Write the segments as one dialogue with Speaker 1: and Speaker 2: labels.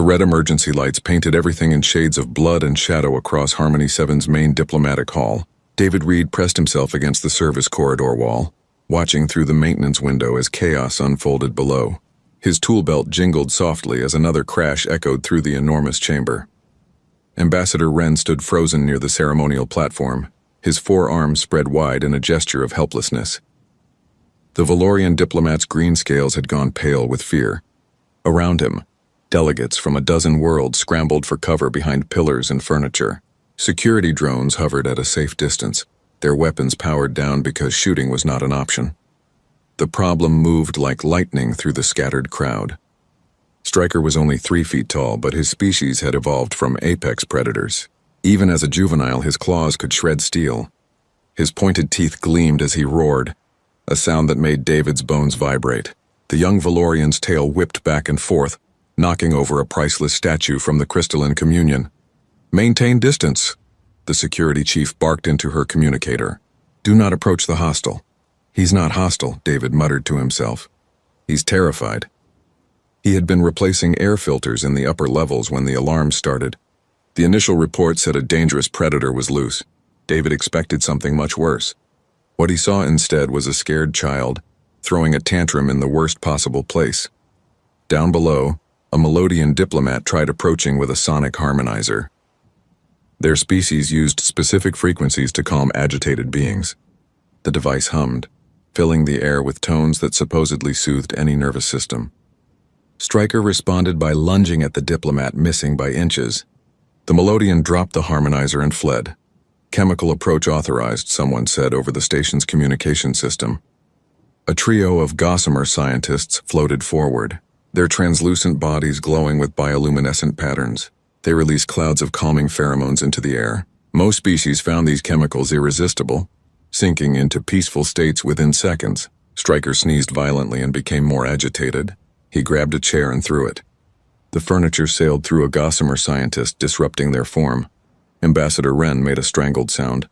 Speaker 1: The red emergency lights painted everything in shades of blood and shadow across Harmony 7's main diplomatic hall. David Reed pressed himself against the service corridor wall, watching through the maintenance window as chaos unfolded below. His tool belt jingled softly as another crash echoed through the enormous chamber. Ambassador Wren stood frozen near the ceremonial platform, his forearms spread wide in a gesture of helplessness. The Valorian diplomat's green scales had gone pale with fear. Around him, delegates from a dozen worlds scrambled for cover behind pillars and furniture. Security drones hovered at a safe distance, their weapons powered down because shooting was not an option. The problem moved like lightning through the scattered crowd. Stryker was only 3 feet tall, but his species had evolved from apex predators. Even as a juvenile, his claws could shred steel. His pointed teeth gleamed as he roared, a sound that made David's bones vibrate. The young Valorian's tail whipped back and forth, knocking over a priceless statue from the crystalline communion. "Maintain distance," the security chief barked into her communicator. "Do not approach the hostile." "He's not hostile," David muttered to himself. "He's terrified." He had been replacing air filters in the upper levels when the alarms started. The initial report said a dangerous predator was loose. David expected something much worse. What he saw instead was a scared child, throwing a tantrum in the worst possible place. Down below, a Melodian diplomat tried approaching with a sonic harmonizer. Their species used specific frequencies to calm agitated beings. The device hummed, filling the air with tones that supposedly soothed any nervous system. Stryker responded by lunging at the diplomat, missing by inches. The Melodian dropped the harmonizer and fled. "Chemical approach authorized," someone said over the station's communication system. A trio of gossamer scientists floated forward, their translucent bodies glowing with bioluminescent patterns. They released clouds of calming pheromones into the air. Most species found these chemicals irresistible, sinking into peaceful states within seconds. Stryker sneezed violently and became more agitated. He grabbed a chair and threw it. The furniture sailed through a gossamer scientist, disrupting their form. Ambassador Wren made a strangled sound.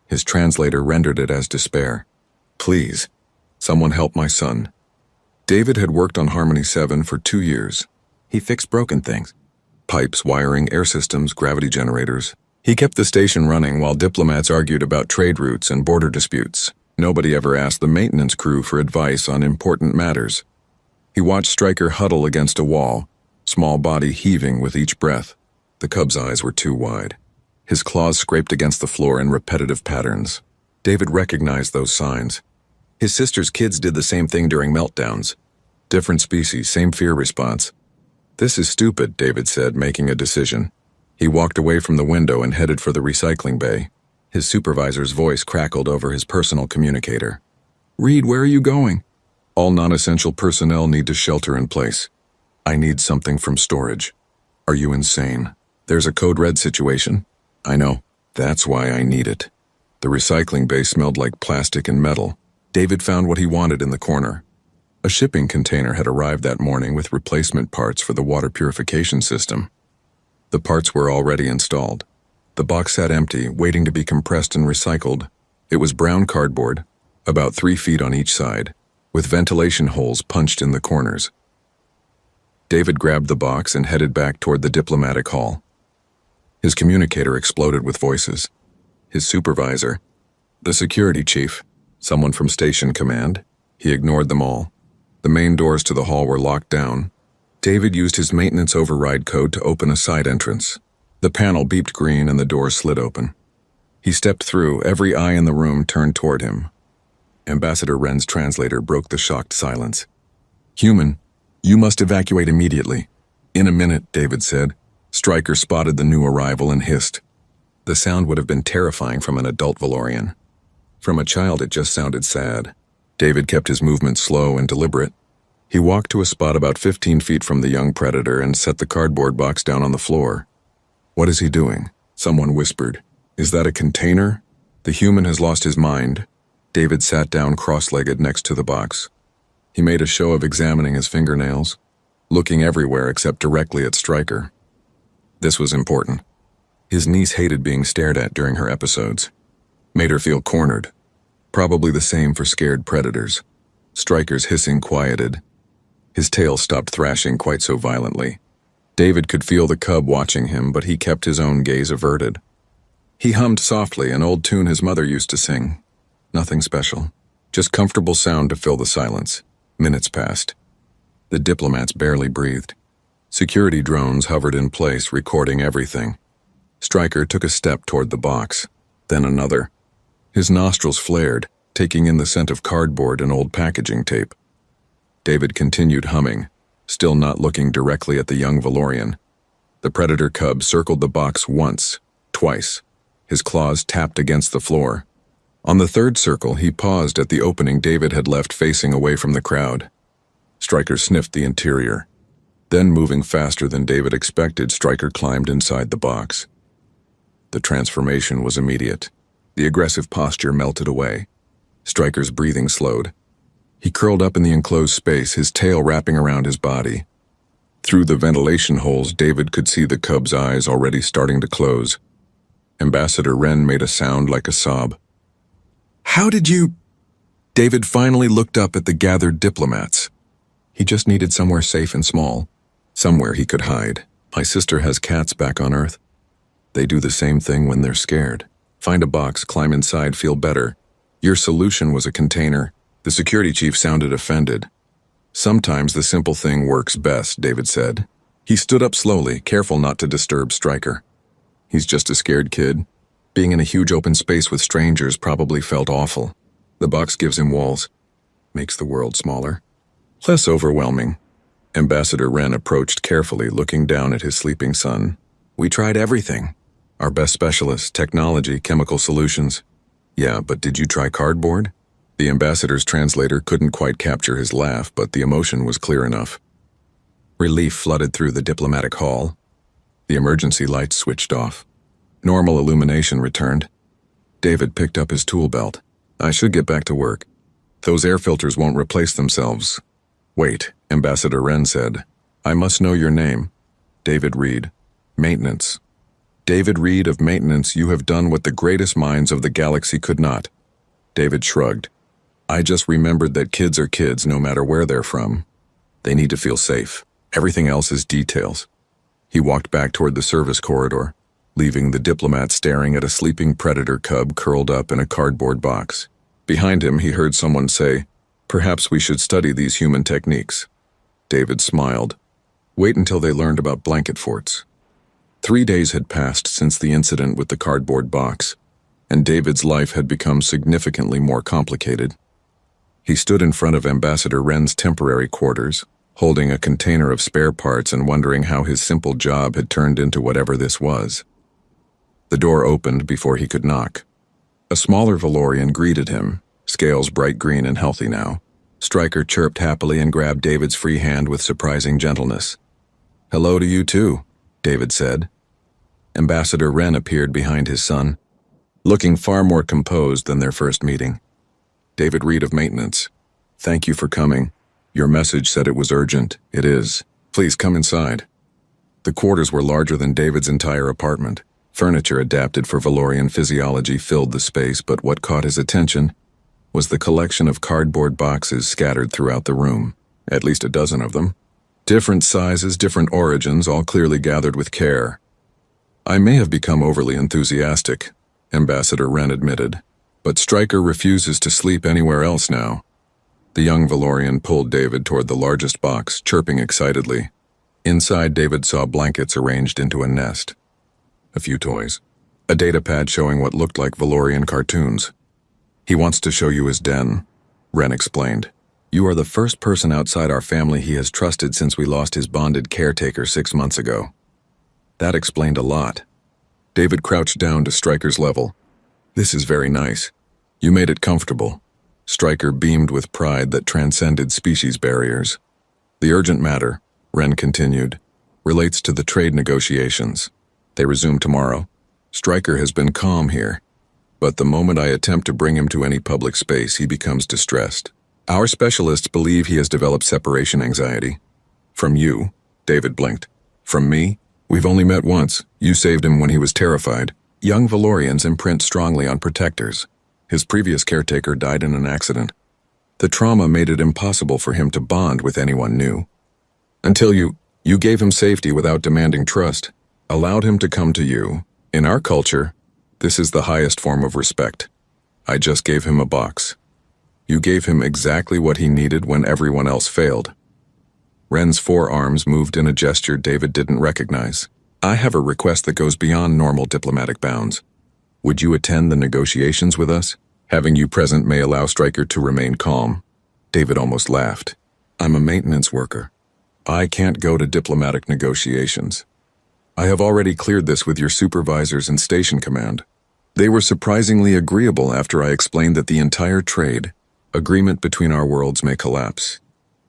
Speaker 1: His translator rendered it as despair. "Please, someone help my son." David had worked on Harmony 7 for 2 years. He fixed broken things. Pipes, wiring, air systems, gravity generators. He kept the station running while diplomats argued about trade routes and border disputes. Nobody ever asked the maintenance crew for advice on important matters. He watched Stryker huddle against a wall, small body heaving with each breath. The cub's eyes were too wide. His claws scraped against the floor in repetitive patterns. David recognized those signs. His sister's kids did the same thing during meltdowns. Different species, same fear response. "This is stupid," David said, making a decision. He walked away from the window and headed for the recycling bay. His supervisor's voice crackled over his personal communicator. "Reed, where are you going?" "All non-essential personnel need to shelter in place. I need something from storage." "Are you insane? There's a code red situation." "I know. That's why I need it." The recycling bay smelled like plastic and metal. David found what he wanted in the corner. A shipping container had arrived that morning with replacement parts for the water purification system. The parts were already installed. The box sat empty, waiting to be compressed and recycled. It was brown cardboard, about 3 feet on each side, with ventilation holes punched in the corners. David grabbed the box and headed back toward the diplomatic hall. His communicator exploded with voices. His supervisor, the security chief, someone from station command. He ignored them all. The main doors to the hall were locked down. David used his maintenance override code to open a side entrance. The panel beeped green and the door slid open. He stepped through, every eye in the room turned toward him. Ambassador Wren's translator broke the shocked silence. "Human, you must evacuate immediately." "In a minute," David said. Stryker spotted the new arrival and hissed. The sound would have been terrifying from an adult Valorian. From a child, it just sounded sad. David kept his movements slow and deliberate. He walked to a spot about 15 feet from the young predator and set the cardboard box down on the floor. "What is he doing?" Someone whispered. "Is that a container?" "The human has lost his mind." David sat down cross-legged next to the box. He made a show of examining his fingernails, looking everywhere except directly at Stryker. This was important. His niece hated being stared at during her episodes. Made her feel cornered. Probably the same for scared predators. Stryker's hissing quieted. His tail stopped thrashing quite so violently. David could feel the cub watching him, but he kept his own gaze averted. He hummed softly an old tune his mother used to sing. Nothing special, just comfortable sound to fill the silence. Minutes passed. The diplomats barely breathed. Security drones hovered in place, recording everything. Stryker took a step toward the box, then another. His nostrils flared, taking in the scent of cardboard and old packaging tape. David continued humming, still not looking directly at the young Valorian. The predator cub circled the box once, twice. His claws tapped against the floor. On the third circle, he paused at the opening David had left facing away from the crowd. Stryker sniffed the interior. Then, moving faster than David expected, Stryker climbed inside the box. The transformation was immediate. The aggressive posture melted away. Stryker's breathing slowed. He curled up in the enclosed space, his tail wrapping around his body. Through the ventilation holes, David could see the cub's eyes already starting to close. Ambassador Wren made a sound like a sob. "How did you—" David finally looked up at the gathered diplomats. He just needed somewhere safe and small. Somewhere he could hide. My sister has cats back on Earth. They do the same thing when they're scared. Find a box, climb inside, feel better. Your solution was a container. The security chief sounded offended. Sometimes the simple thing works best, David said. He stood up slowly, careful not to disturb Stryker. He's just a scared kid. Being in a huge open space with strangers probably felt awful. The box gives him walls. Makes the world smaller. Less overwhelming. Ambassador Wren approached carefully, looking down at his sleeping son. We tried everything. Our best specialists, technology, chemical solutions. Yeah, but did you try cardboard? The ambassador's translator couldn't quite capture his laugh, but the emotion was clear enough. Relief flooded through the diplomatic hall. The emergency lights switched off. Normal illumination returned. David picked up his tool belt. I should get back to work. Those air filters won't replace themselves. Wait, Ambassador Wren said. I must know your name. David Reed. Maintenance. David Reed of Maintenance, you have done what the greatest minds of the galaxy could not. David shrugged. I just remembered that kids are kids no matter where they're from. They need to feel safe. Everything else is details. He walked back toward the service corridor, leaving the diplomat staring at a sleeping predator cub curled up in a cardboard box. Behind him, he heard someone say, Perhaps we should study these human techniques. David smiled. Wait until they learned about blanket forts. 3 days had passed since the incident with the cardboard box, and David's life had become significantly more complicated. He stood in front of Ambassador Wren's temporary quarters, holding a container of spare parts and wondering how his simple job had turned into whatever this was. The door opened before he could knock. A smaller Valorian greeted him, scales bright green and healthy now. Stryker chirped happily and grabbed David's free hand with surprising gentleness. Hello to you too, David said. Ambassador Wren appeared behind his son, looking far more composed than their first meeting. David Reed of Maintenance. Thank you for coming. Your message said it was urgent. It is. Please come inside. The quarters were larger than David's entire apartment. Furniture adapted for Valorian physiology filled the space, but what caught his attention was the collection of cardboard boxes scattered throughout the room, at least a dozen of them. Different sizes, different origins, all clearly gathered with care. I may have become overly enthusiastic, Ambassador Wren admitted, but Stryker refuses to sleep anywhere else now. The young Valorian pulled David toward the largest box, chirping excitedly. Inside, David saw blankets arranged into a nest. A few toys. A datapad showing what looked like Valorian cartoons. He wants to show you his den, Wren explained. You are the first person outside our family he has trusted since we lost his bonded caretaker 6 months ago. That explained a lot. David crouched down to Stryker's level. This is very nice. You made it comfortable. Stryker beamed with pride that transcended species barriers. The urgent matter, Wren continued, relates to the trade negotiations. They resume tomorrow. Stryker has been calm here, but the moment I attempt to bring him to any public space, he becomes distressed. Our specialists believe he has developed separation anxiety. From you, David blinked. From me? We've only met once. You saved him when he was terrified. Young Valorians imprint strongly on protectors. His previous caretaker died in an accident. The trauma made it impossible for him to bond with anyone new. Until you... You gave him safety without demanding trust, allowed him to come to you. In our culture, this is the highest form of respect. I just gave him a box. You gave him exactly what he needed when everyone else failed. Wren's forearms moved in a gesture David didn't recognize. I have a request that goes beyond normal diplomatic bounds. Would you attend the negotiations with us? Having you present may allow Stryker to remain calm. David almost laughed. I'm a maintenance worker. I can't go to diplomatic negotiations. I have already cleared this with your supervisors and station command. They were surprisingly agreeable after I explained that the entire trade agreement between our worlds may collapse.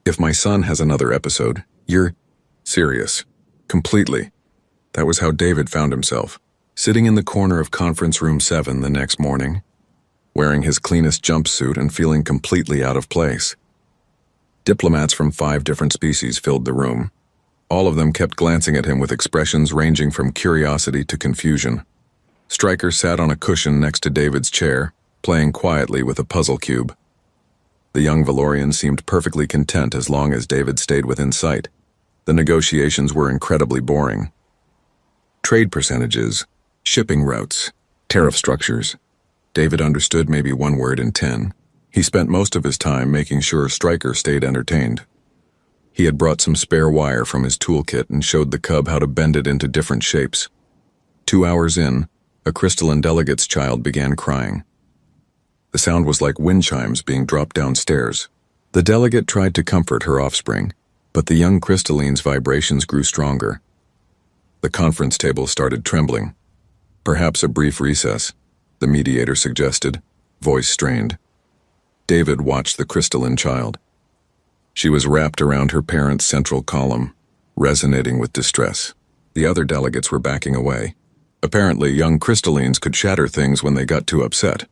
Speaker 1: If my son has another episode, you're serious. Completely. That was how David found himself, sitting in the corner of conference room 7 the next morning, wearing his cleanest jumpsuit and feeling completely out of place. Diplomats from 5 different species filled the room. All of them kept glancing at him with expressions ranging from curiosity to confusion. Stryker sat on a cushion next to David's chair, playing quietly with a puzzle cube. The young Valorian seemed perfectly content as long as David stayed within sight. The negotiations were incredibly boring. Trade percentages, shipping routes, tariff structures. David understood maybe 1 word in 10. He spent most of his time making sure Stryker stayed entertained. He had brought some spare wire from his toolkit and showed the cub how to bend it into different shapes. 2 hours in, a crystalline delegate's child began crying. The sound was like wind chimes being dropped downstairs. The delegate tried to comfort her offspring, but the young crystalline's vibrations grew stronger. The conference table started trembling. Perhaps a brief recess, the mediator suggested, voice strained. David watched the crystalline child. She was wrapped around her parent's central column, resonating with distress. The other delegates were backing away. Apparently, young crystallines could shatter things when they got too upset.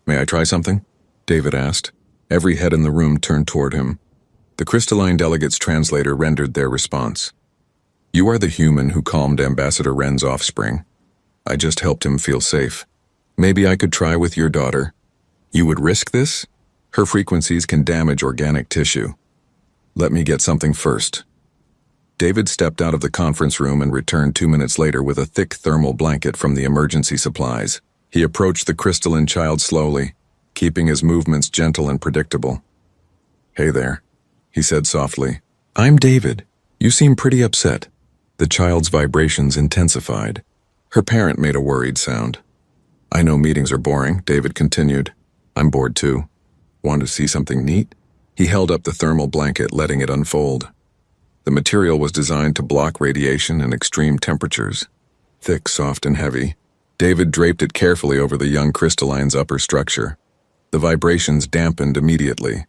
Speaker 1: May I try something? David asked. Every head in the room turned toward him. The crystalline delegate's translator rendered their response. You are the human who calmed Ambassador Wren's offspring. I just helped him feel safe. Maybe I could try with your daughter. You would risk this? Her frequencies can damage organic tissue. Let me get something first. David stepped out of the conference room and returned 2 minutes later with a thick thermal blanket from the emergency supplies. He approached the crystalline child slowly, keeping his movements gentle and predictable. Hey there, he said softly. I'm David. You seem pretty upset. The child's vibrations intensified. Her parent made a worried sound. I know meetings are boring, David continued. I'm bored too. Want to see something neat? He held up the thermal blanket, letting it unfold. The material was designed to block radiation and extreme temperatures. Thick, soft, and heavy, David draped it carefully over the young crystalline's upper structure. The vibrations dampened immediately.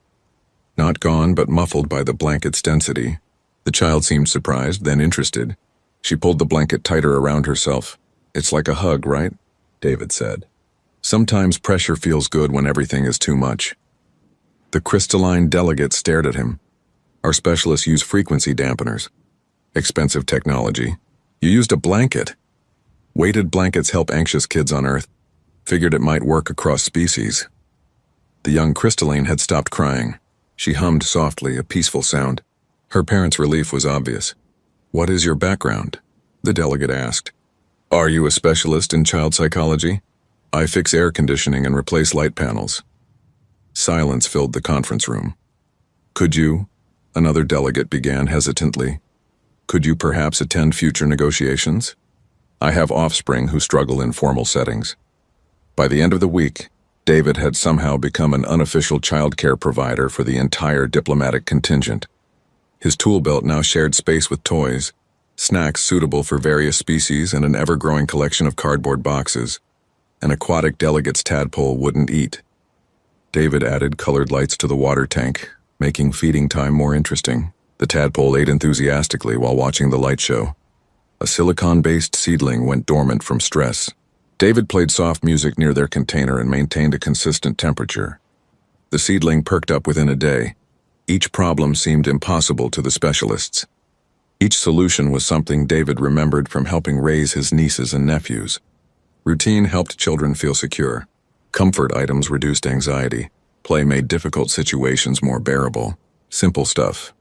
Speaker 1: Not gone, but muffled by the blanket's density. The child seemed surprised, then interested. She pulled the blanket tighter around herself. It's like a hug, right? David said. Sometimes pressure feels good when everything is too much. The crystalline delegate stared at him. Our specialists use frequency dampeners. Expensive technology. You used a blanket. Weighted blankets help anxious kids on Earth. Figured it might work across species. The young crystalline had stopped crying. She hummed softly, a peaceful sound. Her parents' relief was obvious. What is your background? The delegate asked. Are you a specialist in child psychology? I fix air conditioning and replace light panels. Silence filled the conference room. Could you? Another delegate began hesitantly. Could you perhaps attend future negotiations? I have offspring who struggle in formal settings. By the end of the week, David had somehow become an unofficial childcare provider for the entire diplomatic contingent. His tool belt now shared space with toys, snacks suitable for various species, and an ever-growing collection of cardboard boxes. An aquatic delegate's tadpole wouldn't eat. David added colored lights to the water tank, making feeding time more interesting. The tadpole ate enthusiastically while watching the light show. A silicon-based seedling went dormant from stress. David played soft music near their container and maintained a consistent temperature. The seedling perked up within a day. Each problem seemed impossible to the specialists. Each solution was something David remembered from helping raise his nieces and nephews. Routine helped children feel secure. Comfort items reduced anxiety. Play made difficult situations more bearable. Simple stuff.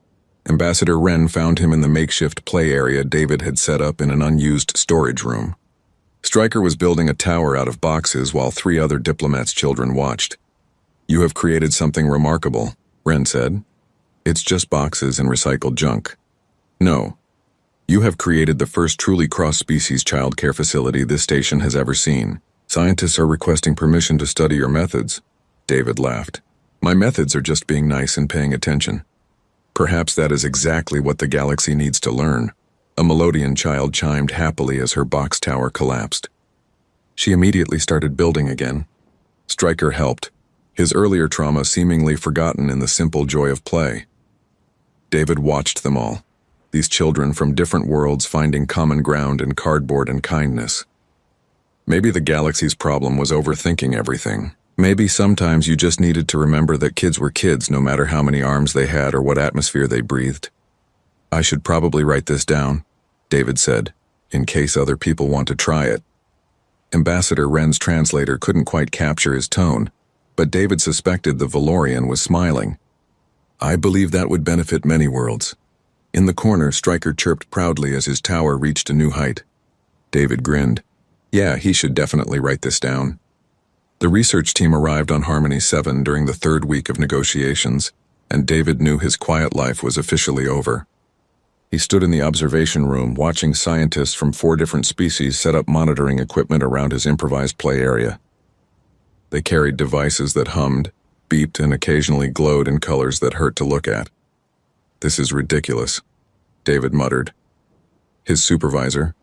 Speaker 1: Ambassador Wren found him in the makeshift play area David had set up in an unused storage room. Stryker was building a tower out of boxes while 3 other diplomats' children watched. "You have created something remarkable," Wren said. "It's just boxes and recycled junk." "No. You have created the first truly cross-species childcare facility this station has ever seen. Scientists are requesting permission to study your methods." David laughed. "My methods are just being nice and paying attention." "Perhaps that is exactly what the galaxy needs to learn." A Melodian child chimed happily as her box tower collapsed. She immediately started building again. Stryker helped, his earlier trauma seemingly forgotten in the simple joy of play. David watched them all, these children from different worlds finding common ground in cardboard and kindness. Maybe the galaxy's problem was overthinking everything. Maybe sometimes you just needed to remember that kids were kids no matter how many arms they had or what atmosphere they breathed. "I should probably write this down," David said, "in case other people want to try it." Ambassador Wren's translator couldn't quite capture his tone, but David suspected the Valorian was smiling. "I believe that would benefit many worlds." In the corner, Stryker chirped proudly as his tower reached a new height. David grinned. Yeah, he should definitely write this down. The research team arrived on Harmony 7 during the 3rd week of negotiations, and David knew his quiet life was officially over. He stood in the observation room watching scientists from 4 different species set up monitoring equipment around his improvised play area. They carried devices that hummed, beeped, and occasionally glowed in colors that hurt to look at. "This is ridiculous," David muttered. His supervisor,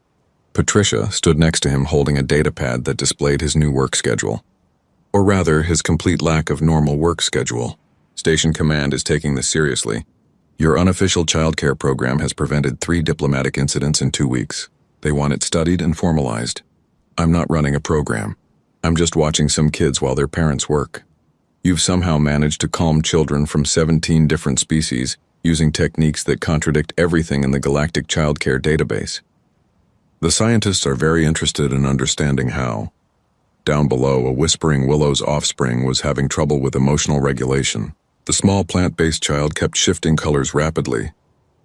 Speaker 1: Patricia, stood next to him holding a datapad that displayed his new work schedule. Or rather, his complete lack of normal work schedule. "Station Command is taking this seriously. Your unofficial childcare program has prevented 3 diplomatic incidents in 2 weeks. They want it studied and formalized. I'm not running a program. I'm just watching some kids while their parents work. You've somehow managed to calm children from 17 different species using techniques that contradict everything in the galactic childcare database. The scientists are very interested in understanding how." Down below, a whispering willow's offspring was having trouble with emotional regulation. The small plant-based child kept shifting colors rapidly,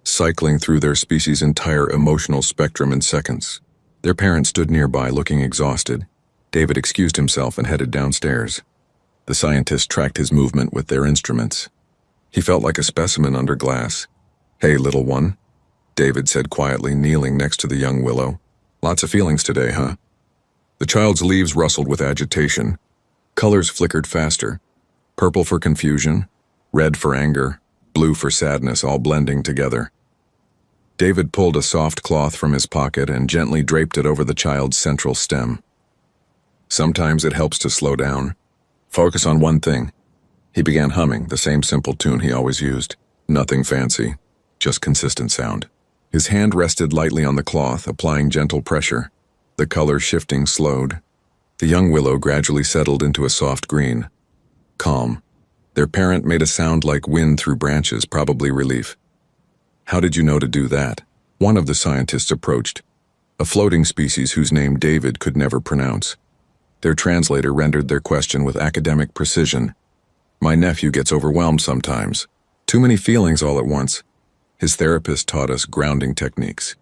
Speaker 1: cycling through their species' entire emotional spectrum in seconds. Their parents stood nearby looking exhausted. David excused himself and headed downstairs. The scientists tracked his movement with their instruments. He felt like a specimen under glass. "Hey, little one," David said quietly, kneeling next to the young willow. "Lots of feelings today, huh?" The child's leaves rustled with agitation. Colors flickered faster. Purple for confusion, red for anger, blue for sadness, all blending together. David pulled a soft cloth from his pocket and gently draped it over the child's central stem. Sometimes it helps to slow down. Focus on one thing. He began humming the same simple tune he always used. Nothing fancy, just consistent sound. His hand rested lightly on the cloth, applying gentle pressure. The color shifting slowed. The young willow gradually settled into a soft green. Calm. Their parent made a sound like wind through branches, probably relief. "How did you know to do that?" One of the scientists approached, a floating species whose name David could never pronounce. Their translator rendered their question with academic precision. "My nephew gets overwhelmed sometimes. Too many feelings all at once. His therapist taught us grounding techniques.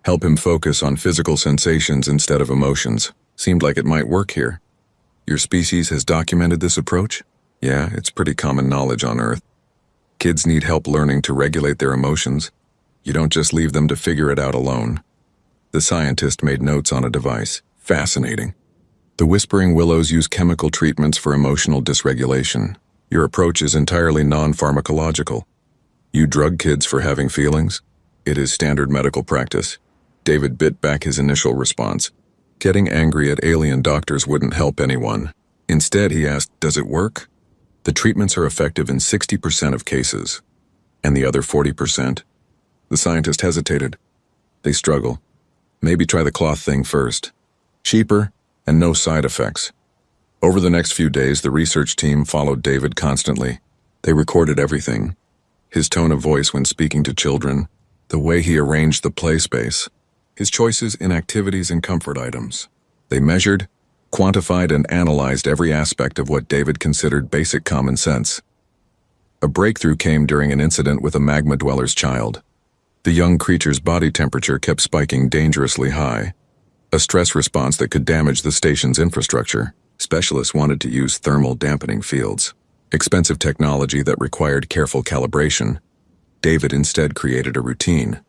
Speaker 1: Help him focus on physical sensations instead of emotions. Seemed like it might work here." "Your species has documented this approach?" "Yeah, it's pretty common knowledge on Earth. Kids need help learning to regulate their emotions. You don't just leave them to figure it out alone." The scientist made notes on a device. "Fascinating. The whispering willows use chemical treatments for emotional dysregulation. Your approach is entirely non-pharmacological. You drug kids for having feelings? It is standard medical practice." David bit back his initial response. Getting angry at alien doctors wouldn't help anyone. Instead, he asked, "Does it work?" "The treatments are effective in 60% of cases." "And the other 40%? The scientist hesitated. "They struggle. Maybe try the cloth thing first. Cheaper and no side effects." Over the next few days, the research team followed David constantly. They recorded everything. His tone of voice when speaking to children, the way he arranged the play space, his choices in activities and comfort items. They measured, quantified, and analyzed every aspect of what David considered basic common sense. A breakthrough came during an incident with a magma dweller's child. The young creature's body temperature kept spiking dangerously high, a stress response that could damage the station's infrastructure. Specialists wanted to use thermal dampening fields, expensive technology that required careful calibration. David instead created a routine.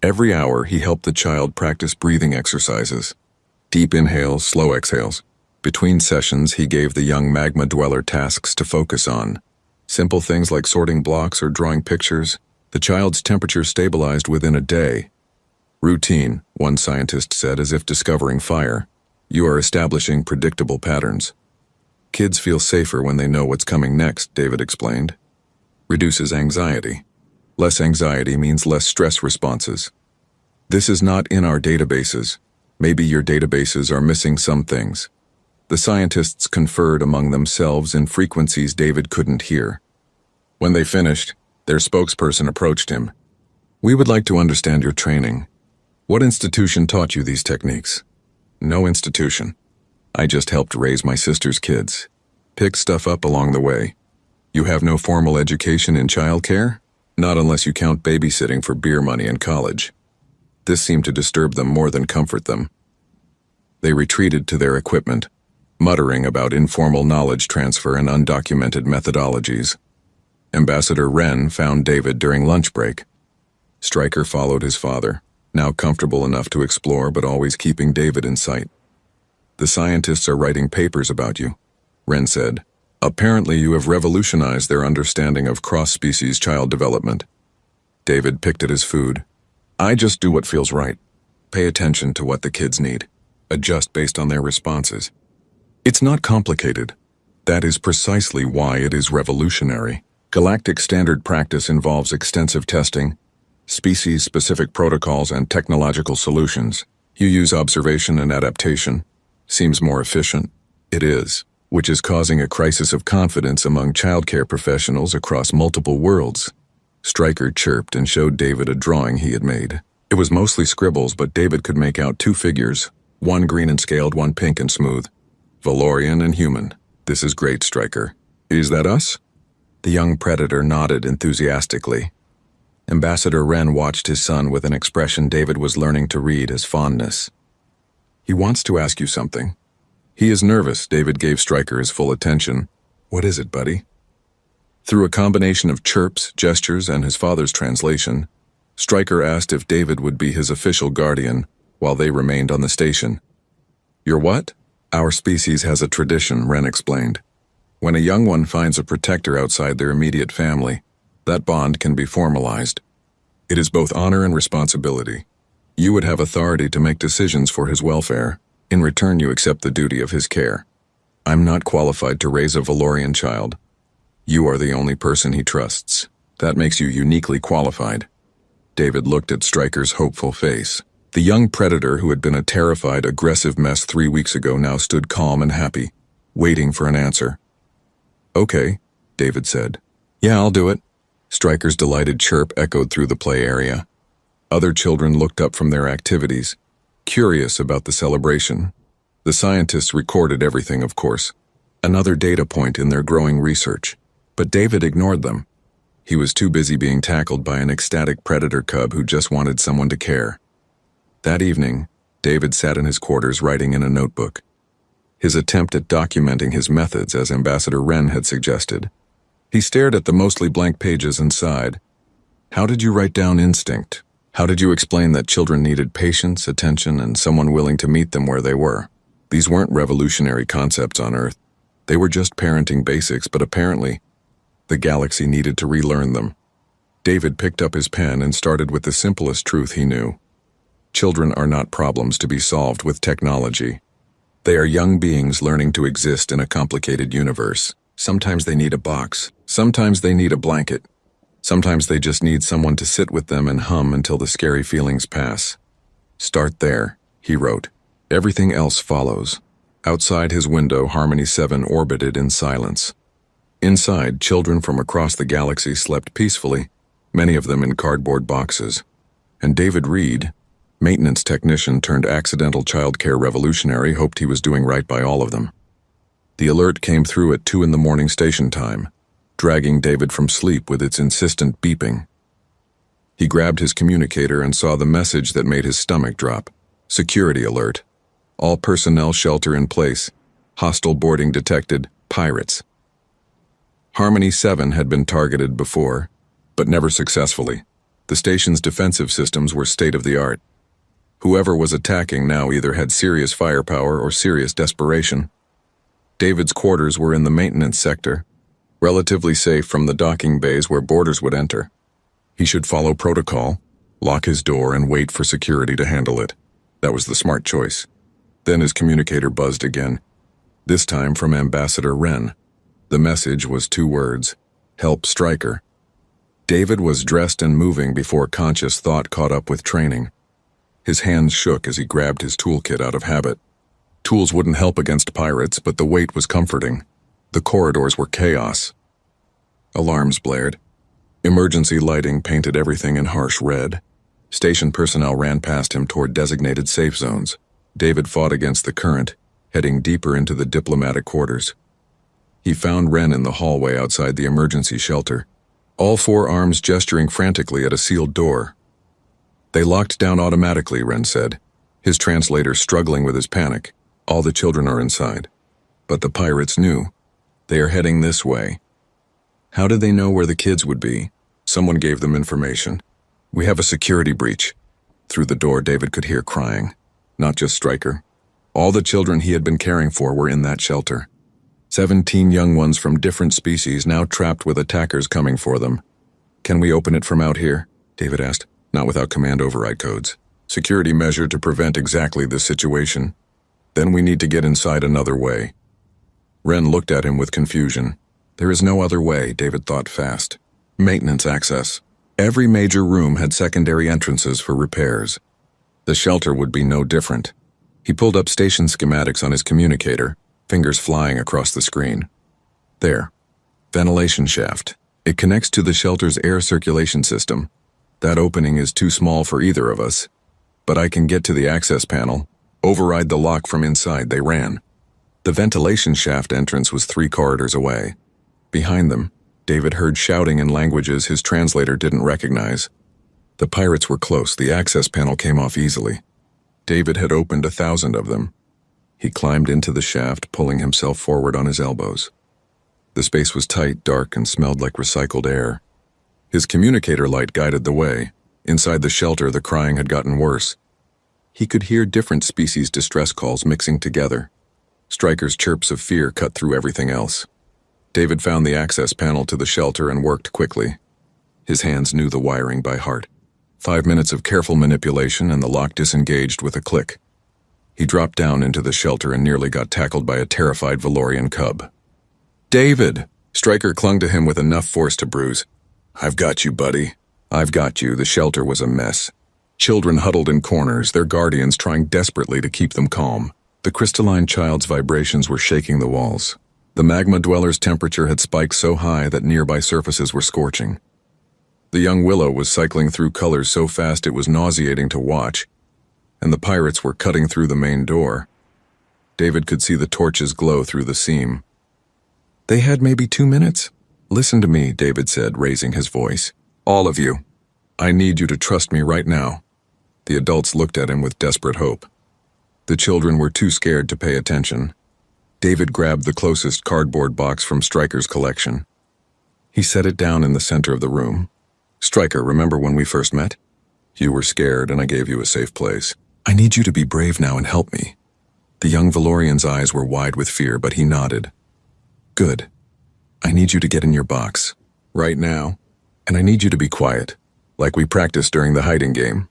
Speaker 1: Every hour, he helped the child practice breathing exercises, deep inhales, slow exhales. Between sessions, he gave the young magma dweller tasks to focus on. Simple things like sorting blocks or drawing pictures. The child's temperature stabilized within a day. Routine, one scientist said, as if discovering fire. You are establishing predictable patterns. Kids feel safer when they know what's coming next, David explained. Reduces anxiety. Less anxiety means less stress responses. This is not in our databases. Maybe your databases are missing some things. The scientists conferred among themselves in frequencies David couldn't hear. When they finished, their spokesperson approached him. We would like to understand your training. What institution taught you these techniques? No institution. I just helped raise my sister's kids. Picked stuff up along the way. You have no formal education in childcare? Not unless you count babysitting for beer money in college. This seemed to disturb them more than comfort them. They retreated to their equipment, muttering about informal knowledge transfer and undocumented methodologies. Ambassador Wren found David during lunch break. Stryker followed his father, now comfortable enough to explore but always keeping David in sight. The scientists are writing papers about you, Wren said. Apparently you have revolutionized their understanding of cross-species child development. David picked at his food. I just do what feels right. Pay attention to what the kids need. Adjust based on their responses. It's not complicated. That is precisely why it is revolutionary. Galactic standard practice involves extensive testing, species-specific protocols, and technological solutions. You use observation and adaptation. Seems more efficient. It is, which is causing a crisis of confidence among childcare professionals across multiple worlds. Stryker chirped and showed David a drawing he had made. It was mostly scribbles, but David could make out two figures, one green and scaled, one pink and smooth. Valorian and human. This is great, Stryker. Is that us? The young predator nodded enthusiastically. Ambassador Wren watched his son with an expression David was learning to read as fondness. He wants to ask you something. He is nervous. David gave Stryker his full attention. What is it, buddy? Through a combination of chirps, gestures, and his father's translation, Stryker asked if David would be his official guardian while they remained on the station. Your what? Our species has a tradition, Wren explained. When a young one finds a protector outside their immediate family, that bond can be formalized. It is both honor and responsibility. You would have authority to make decisions for his welfare. In return, you accept the duty of his care. I'm not qualified to raise a Valorian child. You are the only person he trusts. That makes you uniquely qualified. David looked at Stryker's hopeful face. The young predator who had been a terrified, aggressive mess 3 weeks ago now stood calm and happy, waiting for an answer. Okay, David said. Yeah, I'll do it. Stryker's delighted chirp echoed through the play area. Other children looked up from their activities, curious about the celebration. The scientists recorded everything, of course, another data point in their growing research. But David ignored them. He was too busy being tackled by an ecstatic predator cub who just wanted someone to care. That evening, David sat in his quarters writing in a notebook. His attempt at documenting his methods, as Ambassador Wren had suggested. He stared at the mostly blank pages and sighed. How did you write down instinct? How did you explain that children needed patience, attention, and someone willing to meet them where they were? These weren't revolutionary concepts on Earth. They were just parenting basics, but apparently, the galaxy needed to relearn them. David picked up his pen and started with the simplest truth he knew. Children are not problems to be solved with technology. They are young beings learning to exist in a complicated universe. Sometimes they need a box. Sometimes they need a blanket. Sometimes they just need someone to sit with them and hum until the scary feelings pass. Start there, he wrote. Everything else follows. Outside his window, Harmony 7 orbited in silence. Inside, children from across the galaxy slept peacefully, many of them in cardboard boxes. And David Reed, maintenance technician turned accidental childcare revolutionary, hoped he was doing right by all of them. The alert came through at 2 in the morning station time. dragging David from sleep with its insistent beeping. He grabbed his communicator and saw the message that made his stomach drop. Security alert. All personnel shelter in place. Hostile boarding detected. Pirates. Harmony 7 had been targeted before, but never successfully. The station's defensive systems were state-of-the-art. Whoever was attacking now either had serious firepower or serious desperation. David's quarters were in the maintenance sector, relatively safe from the docking bays where boarders would enter. He should follow protocol, lock his door, and wait for security to handle it. That was the smart choice. Then his communicator buzzed again, this time from Ambassador Wren. The message was 2 words: help Stryker. David was dressed and moving before conscious thought caught up with training. His hands shook as he grabbed his toolkit out of habit. Tools wouldn't help against pirates, but the weight was comforting. The corridors were chaos. Alarms blared. Emergency lighting painted everything in harsh red. Station personnel ran past him toward designated safe zones. David fought against the current, heading deeper into the diplomatic quarters. He found Wren in the hallway outside the emergency shelter, all 4 arms gesturing frantically at a sealed door. They locked down automatically, Wren said, his translator struggling with his panic. All the children are inside. But the pirates knew. They are heading this way. How did they know where the kids would be? Someone gave them information. We have a security breach. Through the door, David could hear crying. Not just Stryker. All the children he had been caring for were in that shelter. 17 young ones from different species now trapped with attackers coming for them. Can we open it from out here? David asked. Not without command override codes. Security measure to prevent exactly this situation. Then we need to get inside another way. Wren looked at him with confusion. There is no other way, David thought fast. Maintenance access. Every major room had secondary entrances for repairs. The shelter would be no different. He pulled up station schematics on his communicator, fingers flying across the screen. There. Ventilation shaft. It connects to the shelter's air circulation system. That opening is too small for either of us. But I can get to the access panel. Override the lock from inside. They ran. The ventilation shaft entrance was 3 corridors away. Behind them, David heard shouting in languages his translator didn't recognize. The pirates were close. The access panel came off easily. David had opened 1,000 of them. He climbed into the shaft, pulling himself forward on his elbows. The space was tight, dark, and smelled like recycled air. His communicator light guided the way. Inside the shelter, the crying had gotten worse. He could hear different species' distress calls mixing together. Stryker's chirps of fear cut through everything else. David found the access panel to the shelter and worked quickly. His hands knew the wiring by heart. 5 minutes of careful manipulation and the lock disengaged with a click. He dropped down into the shelter and nearly got tackled by a terrified Valorian cub. David! Stryker clung to him with enough force to bruise. I've got you, buddy. I've got you. The shelter was a mess. Children huddled in corners, their guardians trying desperately to keep them calm. The crystalline child's vibrations were shaking the walls. The magma dweller's temperature had spiked so high that nearby surfaces were scorching. The young Willow was cycling through colors so fast it was nauseating to watch, and the pirates were cutting through the main door. David could see the torches glow through the seam. They had maybe 2 minutes? Listen to me, David said, raising his voice. All of you. I need you to trust me right now. The adults looked at him with desperate hope. The children were too scared to pay attention. David grabbed the closest cardboard box from Stryker's collection. He set it down in the center of the room. Stryker, remember when we first met? You were scared and I gave you a safe place. I need you to be brave now and help me. The young Valorian's eyes were wide with fear, but he nodded. Good. I need you to get in your box. Right now. And I need you to be quiet, like we practiced during the hiding game.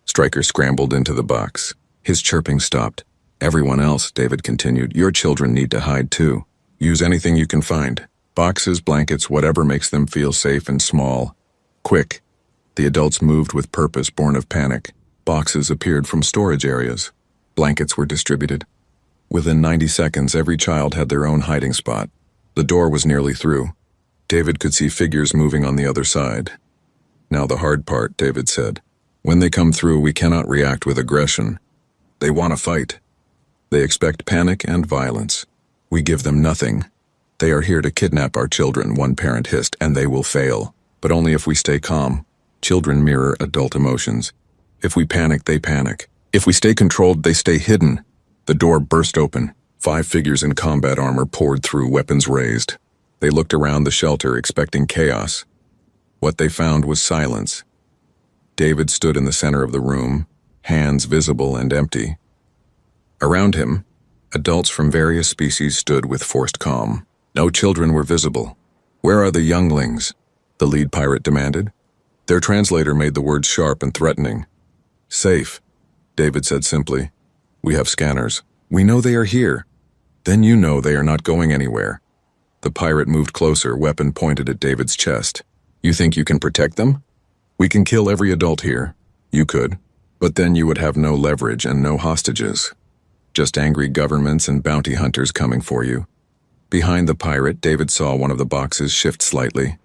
Speaker 1: Stryker scrambled into the box. His chirping stopped. Everyone else, David continued, your children need to hide too. Use anything you can find. Boxes, blankets, whatever makes them feel safe and small. Quick. The adults moved with purpose born of panic. Boxes appeared from storage areas. Blankets were distributed. Within 90 seconds, every child had their own hiding spot. The door was nearly through. David could see figures moving on the other side. Now the hard part, David said. When they come through, we cannot react with aggression. They want to fight. They expect panic and violence. We give them nothing. They are here to kidnap our children, one parent hissed, and they will fail. But only if we stay calm. Children mirror adult emotions. If we panic, they panic. If we stay controlled, they stay hidden. The door burst open. 5 figures in combat armor poured through, weapons raised. They looked around the shelter, expecting chaos. What they found was silence. David stood in the center of the room, hands visible and empty. Around him, adults from various species stood with forced calm. No children were visible. "Where are the younglings?" the lead pirate demanded. Their translator made the words sharp and threatening. "Safe," David said simply. "We have scanners. We know they are here. Then you know they are not going anywhere." The pirate moved closer, weapon pointed at David's chest. "You think you can protect them? We can kill every adult here. You could. But then you would have no leverage and no hostages. Just angry governments and bounty hunters coming for you." Behind the pirate, David saw one of the boxes shift slightly.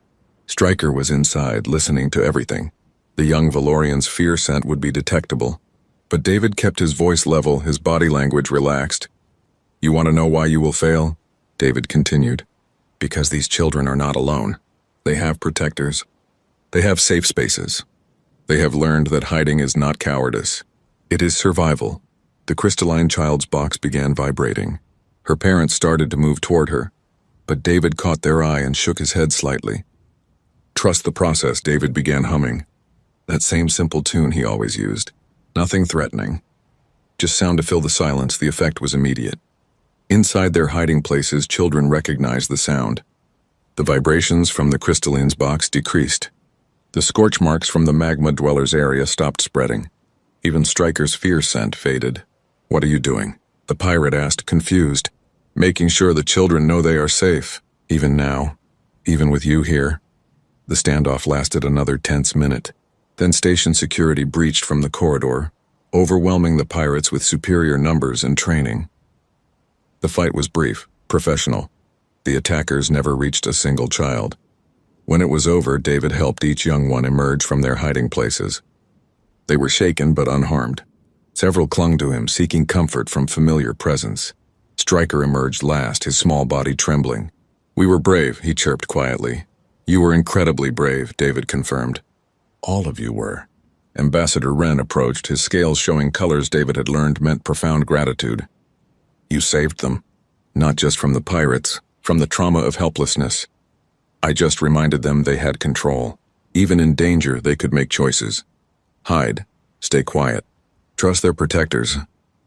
Speaker 1: Stryker was inside, listening to everything. The young Valorian's fear scent would be detectable. But David kept his voice level, his body language relaxed. "You want to know why you will fail?" David continued. "Because these children are not alone. They have protectors. They have safe spaces. They have learned that hiding is not cowardice. It is survival." The crystalline child's box began vibrating. Her parents started to move toward her, but David caught their eye and shook his head slightly. "Trust the process," David began humming. That same simple tune he always used. Nothing threatening. Just sound to fill the silence. The effect was immediate. Inside their hiding places, children recognized the sound. The vibrations from the crystalline's box decreased. The scorch marks from the magma dweller's area stopped spreading. Even Stryker's fear scent faded. "What are you doing?" the pirate asked, confused. "Making sure the children know they are safe. Even now. Even with you here." The standoff lasted another tense minute. Then station security breached from the corridor, overwhelming the pirates with superior numbers and training. The fight was brief, professional. The attackers never reached a single child. When it was over, David helped each young one emerge from their hiding places. They were shaken but unharmed. Several clung to him, seeking comfort from familiar presence. Stryker emerged last, his small body trembling. "We were brave," he chirped quietly. "You were incredibly brave," David confirmed. "All of you were." Ambassador Wren approached, his scales showing colors David had learned meant profound gratitude. "You saved them. Not just from the pirates, from the trauma of helplessness. I just reminded them they had control. Even in danger, they could make choices. Hide. Stay quiet. Trust their protectors."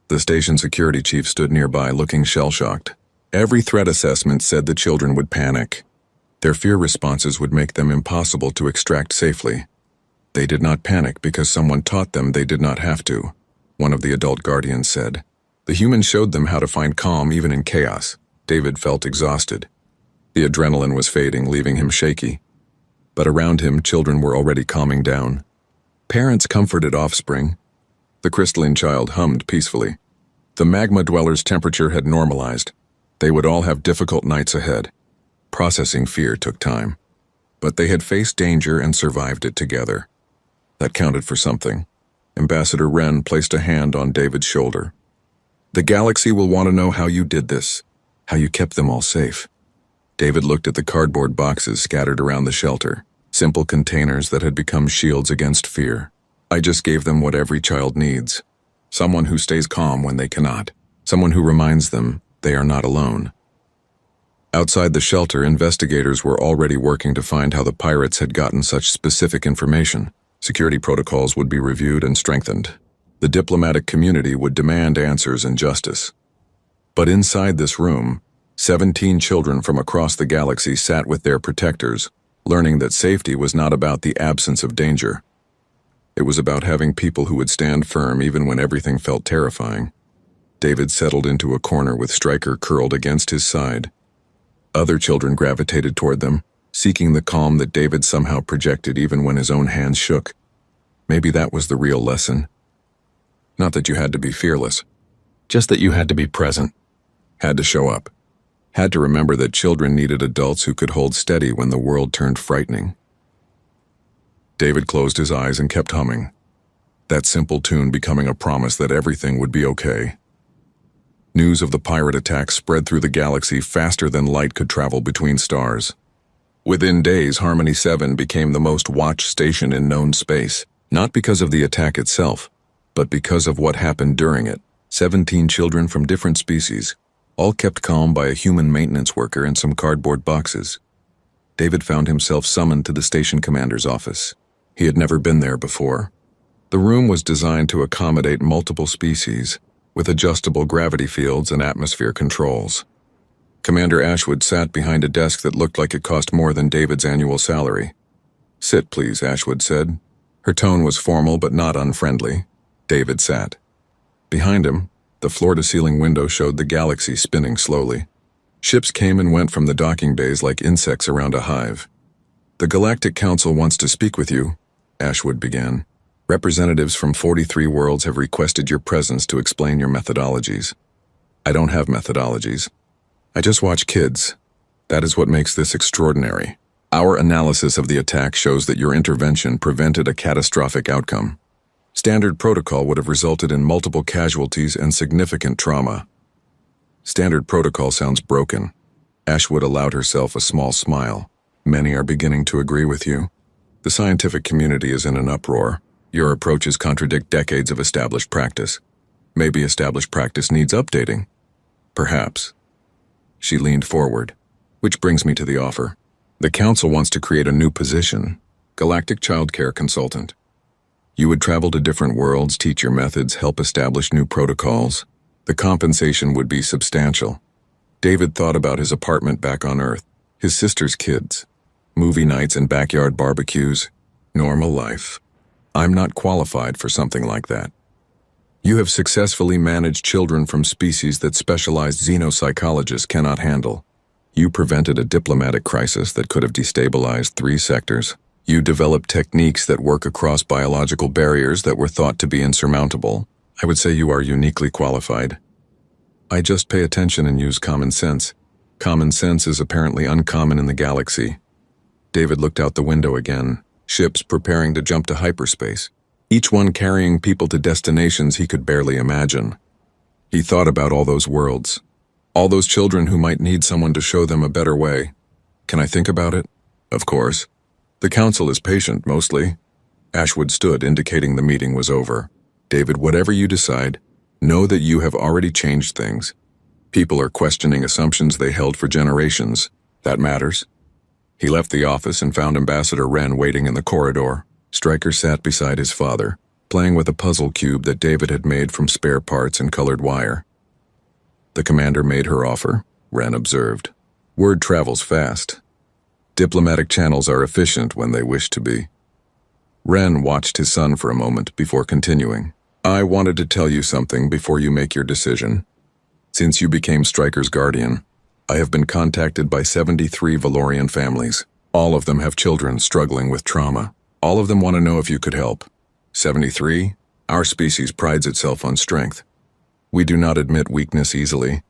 Speaker 1: The station security chief stood nearby, looking shell-shocked. Every threat assessment said the children would panic. Their fear responses would make them impossible to extract safely. They did not panic because someone taught them they did not have to, one of the adult guardians said. The humans showed them how to find calm even in chaos. David felt exhausted. The adrenaline was fading, leaving him shaky. But around him, children were already calming down. Parents comforted offspring. The crystalline child hummed peacefully. The magma dweller's temperature had normalized. They would all have difficult nights ahead. Processing fear took time. But they had faced danger and survived it together. That counted for something. Ambassador Wren placed a hand on David's shoulder. "The galaxy will want to know how you did this, how you kept them all safe." David looked at the cardboard boxes scattered around the shelter, simple containers that had become shields against fear. "I just gave them what every child needs. Someone who stays calm when they cannot. Someone who reminds them they are not alone." Outside the shelter, investigators were already working to find how the pirates had gotten such specific information. Security protocols would be reviewed and strengthened. The diplomatic community would demand answers and justice. But inside this room, 17 children from across the galaxy sat with their protectors, learning that safety was not about the absence of danger. It was about having people who would stand firm even when everything felt terrifying. David settled into a corner with Stryker curled against his side. Other children gravitated toward them, seeking the calm that David somehow projected even when his own hands shook. Maybe that was the real lesson. Not that you had to be fearless, just that you had to be present, had to show up, had to remember that children needed adults who could hold steady when the world turned frightening. David closed his eyes and kept humming, that simple tune becoming a promise that everything would be okay. News of the pirate attack spread through the galaxy faster than light could travel between stars. Within days, Harmony 7 became the most watched station in known space, not because of the attack itself, but because of what happened during it. 17 children from different species, all kept calm by a human maintenance worker and some cardboard boxes. David found himself summoned to the station commander's office. He had never been there before. The room was designed to accommodate multiple species, with adjustable gravity fields and atmosphere controls. Commander Ashwood sat behind a desk that looked like it cost more than David's annual salary. "Sit, please," Ashwood said. Her tone was formal but not unfriendly. David sat. Behind him, the floor-to-ceiling window showed the galaxy spinning slowly. Ships came and went from the docking bays like insects around a hive. "The Galactic Council wants to speak with you," Ashwood began. "Representatives from 43 worlds have requested your presence to explain your methodologies." "I don't have methodologies. I just watch kids. That is what makes this extraordinary. Our analysis of the attack shows that your intervention prevented a catastrophic outcome. Standard protocol would have resulted in multiple casualties and significant trauma." "Standard protocol sounds broken." Ashwood allowed herself a small smile. "Many are beginning to agree with you. The scientific community is in an uproar. Your approaches contradict decades of established practice. Maybe established practice needs updating. Perhaps." She leaned forward. "Which brings me to the offer. The Council wants to create a new position, Galactic Child Care Consultant. You would travel to different worlds, teach your methods, help establish new protocols. The compensation would be substantial." David thought about his apartment back on Earth, his sister's kids, movie nights and backyard barbecues, normal life. "I'm not qualified for something like that. You have successfully managed children from species that specialized xenopsychologists cannot handle. You prevented a diplomatic crisis that could have destabilized 3 sectors. You developed techniques that work across biological barriers that were thought to be insurmountable. I would say you are uniquely qualified. I just pay attention and use common sense. Common sense is apparently uncommon in the galaxy." David looked out the window again, ships preparing to jump to hyperspace, each one carrying people to destinations he could barely imagine. He thought about all those worlds, all those children who might need someone to show them a better way. "Can I think about it?" "Of course. The Council is patient, mostly." Ashwood stood, indicating the meeting was over. "David, whatever you decide, know that you have already changed things. People are questioning assumptions they held for generations. That matters." He left the office and found Ambassador Wren waiting in the corridor. Stryker sat beside his father, playing with a puzzle cube that David had made from spare parts and colored wire. "The commander made her offer," Wren observed. "Word travels fast. Diplomatic channels are efficient when they wish to be." Wren watched his son for a moment before continuing. "I wanted to tell you something before you make your decision. Since you became Stryker's guardian, I have been contacted by 73 Valorian families. All of them have children struggling with trauma. All of them want to know if you could help. 73? Our species prides itself on strength. We do not admit weakness easily.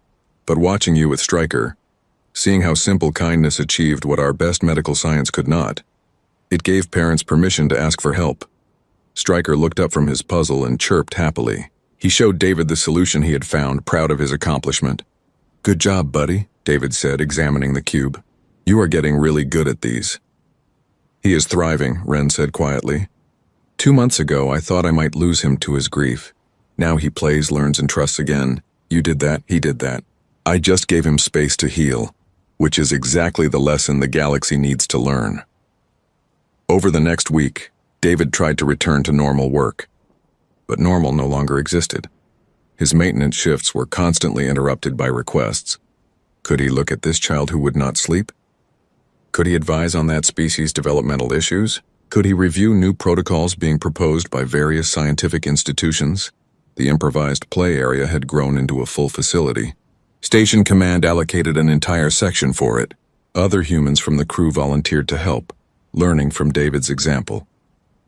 Speaker 1: But watching you with Stryker, seeing how simple kindness achieved what our best medical science could not, it gave parents permission to ask for help." Stryker looked up from his puzzle and chirped happily. He showed David the solution he had found, proud of his accomplishment. "Good job, buddy," David said, examining the cube. "You are getting really good at these." "He is thriving," Wren said quietly. 2 months ago, I thought I might lose him to his grief. Now he plays, learns, and trusts again. You did that, he did that. I just gave him space to heal, which is exactly the lesson the galaxy needs to learn." Over the next week, David tried to return to normal work. But normal no longer existed. His maintenance shifts were constantly interrupted by requests. Could he look at this child who would not sleep? Could he advise on that species' developmental issues? Could he review new protocols being proposed by various scientific institutions? The improvised play area had grown into a full facility. Station Command allocated an entire section for it. Other humans from the crew volunteered to help, learning from David's example.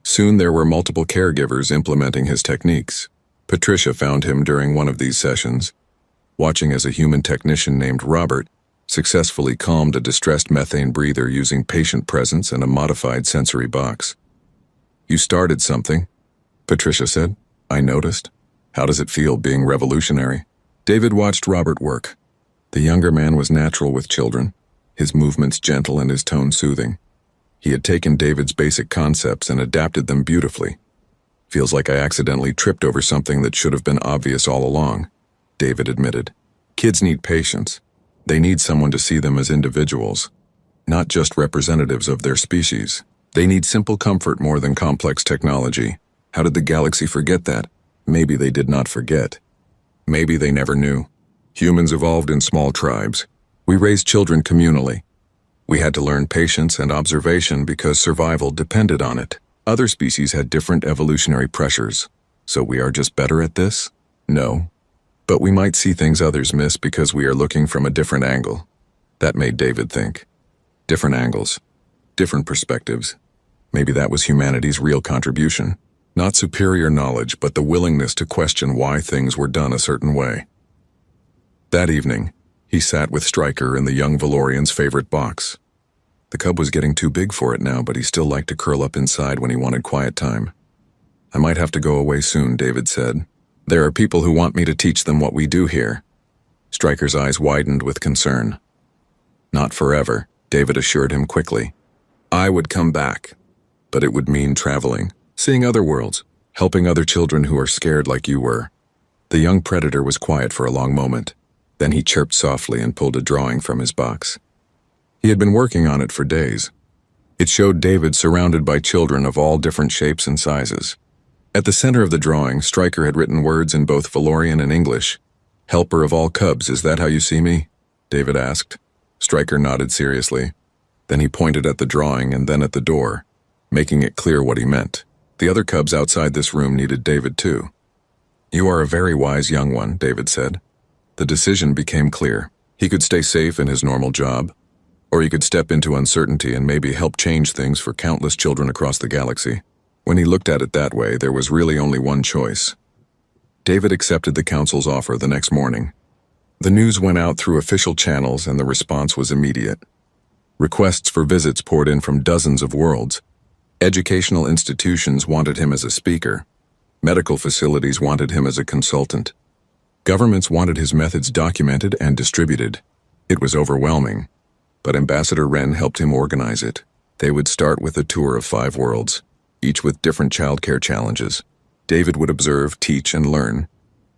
Speaker 1: Soon there were multiple caregivers implementing his techniques. Patricia found him during one of these sessions, watching as a human technician named Robert successfully calmed a distressed methane breather using patient presence and a modified sensory box. "You started something," Patricia said. "I noticed. How does it feel being revolutionary?" David watched Robert work. The younger man was natural with children, his movements gentle and his tone soothing. He had taken David's basic concepts and adapted them beautifully. Feels like I accidentally tripped over something that should have been obvious all along, David admitted. Kids need patience. They need someone to see them as individuals, not just representatives of their species. They need simple comfort more than complex technology. How did the galaxy forget that? Maybe they did not forget. Maybe they never knew. Humans evolved in small tribes. We raised children communally. We had to learn patience and observation because survival depended on it. Other species had different evolutionary pressures. So we are just better at this? No. But we might see things others miss because we are looking from a different angle. That made David think. Different angles. Different perspectives. Maybe that was humanity's real contribution. Not superior knowledge, but the willingness to question why things were done a certain way. That evening, he sat with Stryker in the young Valorian's favorite box. The cub was getting too big for it now, but he still liked to curl up inside when he wanted quiet time. I might have to go away soon, David said. There are people who want me to teach them what we do here. Stryker's eyes widened with concern. Not forever, David assured him quickly. I would come back, but it would mean traveling, seeing other worlds, helping other children who are scared like you were. The young predator was quiet for a long moment. Then he chirped softly and pulled a drawing from his box. He had been working on it for days. It showed David surrounded by children of all different shapes and sizes. At the center of the drawing, Stryker had written words in both Valorian and English. Helper of all cubs, is that how you see me? David asked. Stryker nodded seriously. Then he pointed at the drawing and then at the door, making it clear what he meant. The other cubs outside this room needed David too. You are a very wise young one, David said. The decision became clear. He could stay safe in his normal job, or he could step into uncertainty and maybe help change things for countless children across the galaxy. When he looked at it that way, there was really only one choice. David accepted the council's offer the next morning. The news went out through official channels and the response was immediate. Requests for visits poured in from dozens of worlds. Educational institutions wanted him as a speaker. Medical facilities wanted him as a consultant. Governments wanted his methods documented and distributed. It was overwhelming, but Ambassador Wren helped him organize it. They would start with a tour of 5 worlds, each with different childcare challenges. David would observe, teach, and learn.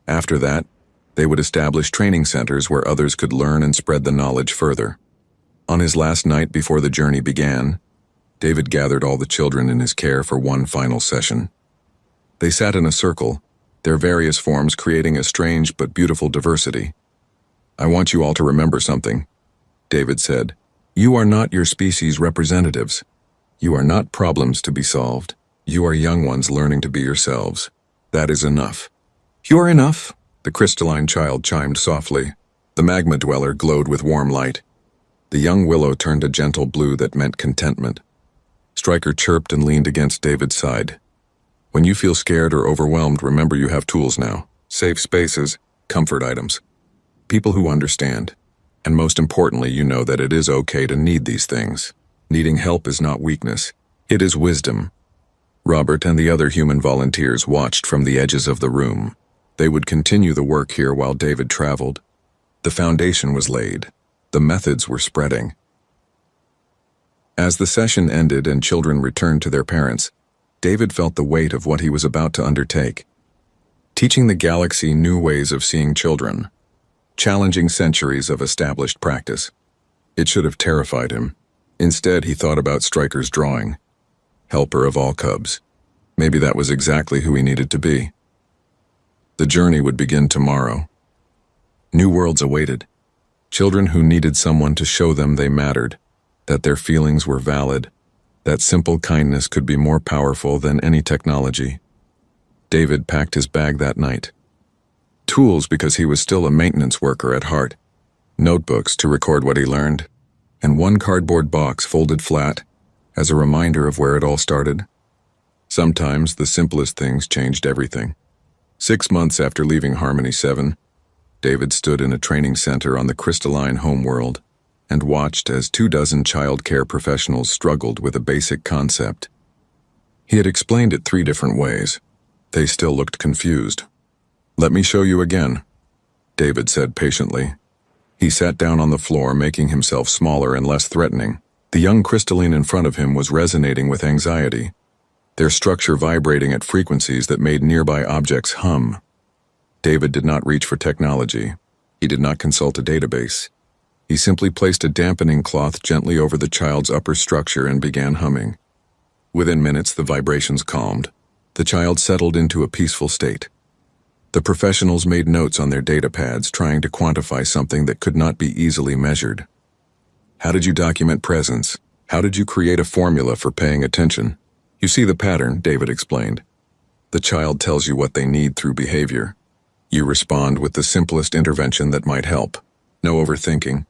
Speaker 1: After that, they would establish training centers where others could learn and spread the knowledge further. On his last night before the journey began, David gathered all the children in his care for one final session. They sat in a circle, their various forms creating a strange but beautiful diversity. I want you all to remember something, David said. You are not your species' representatives. You are not problems to be solved. You are young ones learning to be yourselves. That is enough. You are enough, the crystalline child chimed softly. The magma dweller glowed with warm light. The young willow turned a gentle blue that meant contentment. Stryker chirped and leaned against David's side. When you feel scared or overwhelmed, remember you have tools now. Safe spaces, comfort items. People who understand. And most importantly, you know that it is okay to need these things. Needing help is not weakness. It is wisdom. Robert and the other human volunteers watched from the edges of the room. They would continue the work here while David traveled. The foundation was laid. The methods were spreading. As the session ended and children returned to their parents, David felt the weight of what he was about to undertake. Teaching the galaxy new ways of seeing children. Challenging centuries of established practice. It should have terrified him. Instead, he thought about Stryker's drawing. Helper of all cubs. Maybe that was exactly who he needed to be. The journey would begin tomorrow. New worlds awaited. Children who needed someone to show them they mattered, that their feelings were valid, that simple kindness could be more powerful than any technology. David packed his bag that night. Tools because he was still a maintenance worker at heart, notebooks to record what he learned, and one cardboard box folded flat as a reminder of where it all started. Sometimes the simplest things changed everything. 6 months after leaving Harmony 7, David stood in a training center on the crystalline homeworld and watched as 24 child care professionals struggled with a basic concept. He had explained it 3 different ways. They still looked confused. Let me show you again. David said patiently. He sat down on the floor, making himself smaller and less threatening. The young crystalline in front of him was resonating with anxiety, their structure vibrating at frequencies that made nearby objects hum. David did not reach for technology. He did not consult a database. He simply placed a dampening cloth gently over the child's upper structure and began humming. Within minutes, the vibrations calmed. The child settled into a peaceful state. The professionals made notes on their data pads, trying to quantify something that could not be easily measured. How did you document presence? How did you create a formula for paying attention? You see the pattern, David explained. The child tells you what they need through behavior. You respond with the simplest intervention that might help. No overthinking,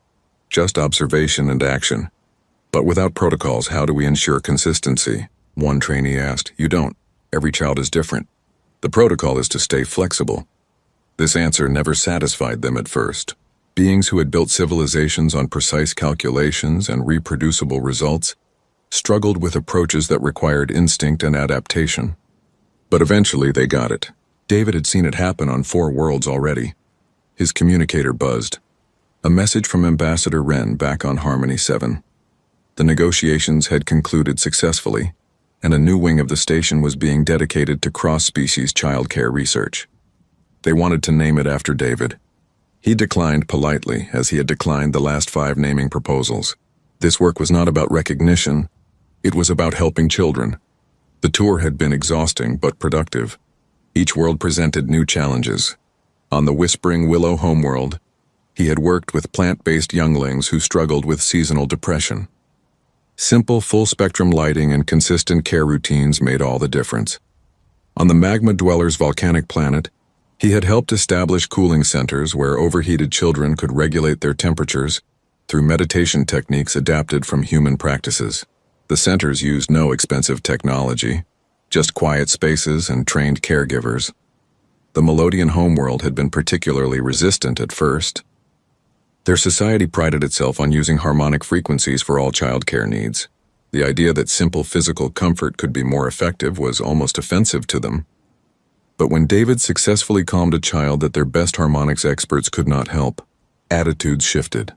Speaker 1: just observation and action. But without protocols, how do we ensure consistency? One trainee asked. You don't. Every child is different. The protocol is to stay flexible. This answer never satisfied them at first. Beings who had built civilizations on precise calculations and reproducible results struggled with approaches that required instinct and adaptation. But eventually they got it. David had seen it happen on 4 worlds already. His communicator buzzed. A message from Ambassador Wren back on Harmony 7. The negotiations had concluded successfully, and a new wing of the station was being dedicated to cross-species childcare research. They wanted to name it after David. He declined politely, as he had declined the last 5 naming proposals. This work was not about recognition. It was about helping children. The tour had been exhausting but productive. Each world presented new challenges. On the Whispering Willow homeworld, he had worked with plant-based younglings who struggled with seasonal depression. Simple full-spectrum lighting and consistent care routines made all the difference. On the Magma Dwellers volcanic planet, he had helped establish cooling centers where overheated children could regulate their temperatures through meditation techniques adapted from human practices. The centers used no expensive technology, just quiet spaces and trained caregivers. The Melodian homeworld had been particularly resistant at first. Their society prided itself on using harmonic frequencies for all childcare needs. The idea that simple physical comfort could be more effective was almost offensive to them. But when David successfully calmed a child that their best harmonics experts could not help, attitudes shifted.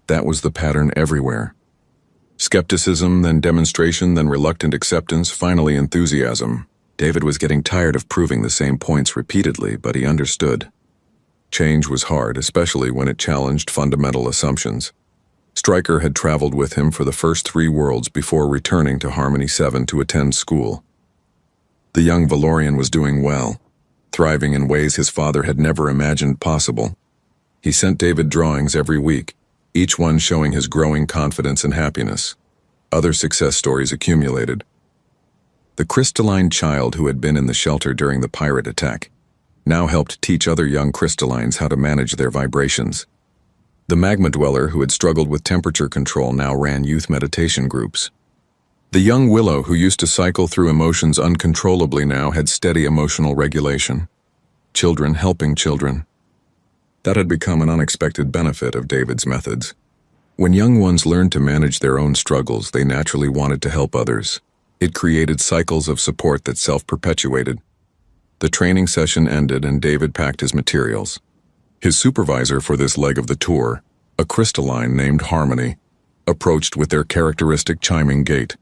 Speaker 1: That was the pattern everywhere. Skepticism, then demonstration, then reluctant acceptance, finally enthusiasm. David was getting tired of proving the same points repeatedly, but he understood. Change was hard, especially when it challenged fundamental assumptions. Stryker had traveled with him for the first 3 worlds before returning to Harmony 7 to attend school. The young Valorian was doing well, thriving in ways his father had never imagined possible. He sent David drawings every week, each one showing his growing confidence and happiness. Other success stories accumulated. The crystalline child who had been in the shelter during the pirate attack now helped teach other young crystallines how to manage their vibrations. The magma dweller who had struggled with temperature control now ran youth meditation groups. The young willow who used to cycle through emotions uncontrollably now had steady emotional regulation. Children helping children. That had become an unexpected benefit of David's methods. When young ones learned to manage their own struggles, they naturally wanted to help others. It created cycles of support that self-perpetuated. The training session ended and David packed his materials. His supervisor for this leg of the tour, a crystalline named Harmony, approached with their characteristic chiming gait.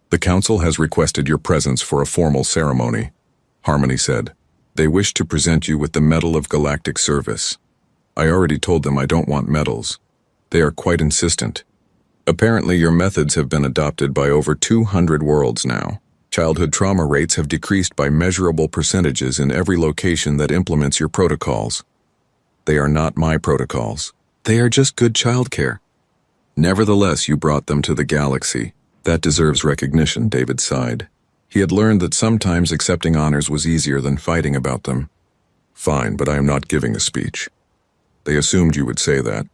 Speaker 1: "The council has requested your presence for a formal ceremony," Harmony said. "They wish to present you with the Medal of Galactic Service. I already told them I don't want medals. They are quite insistent. Apparently your methods have been adopted by over 200 worlds now. Childhood trauma rates have decreased by measurable percentages in every location that implements your protocols. They are not my protocols. They are just good childcare. Nevertheless, you brought them to the galaxy. That deserves recognition," David sighed. He had learned that sometimes accepting honors was easier than fighting about them. "Fine, but I am not giving a speech." "They assumed you would say that."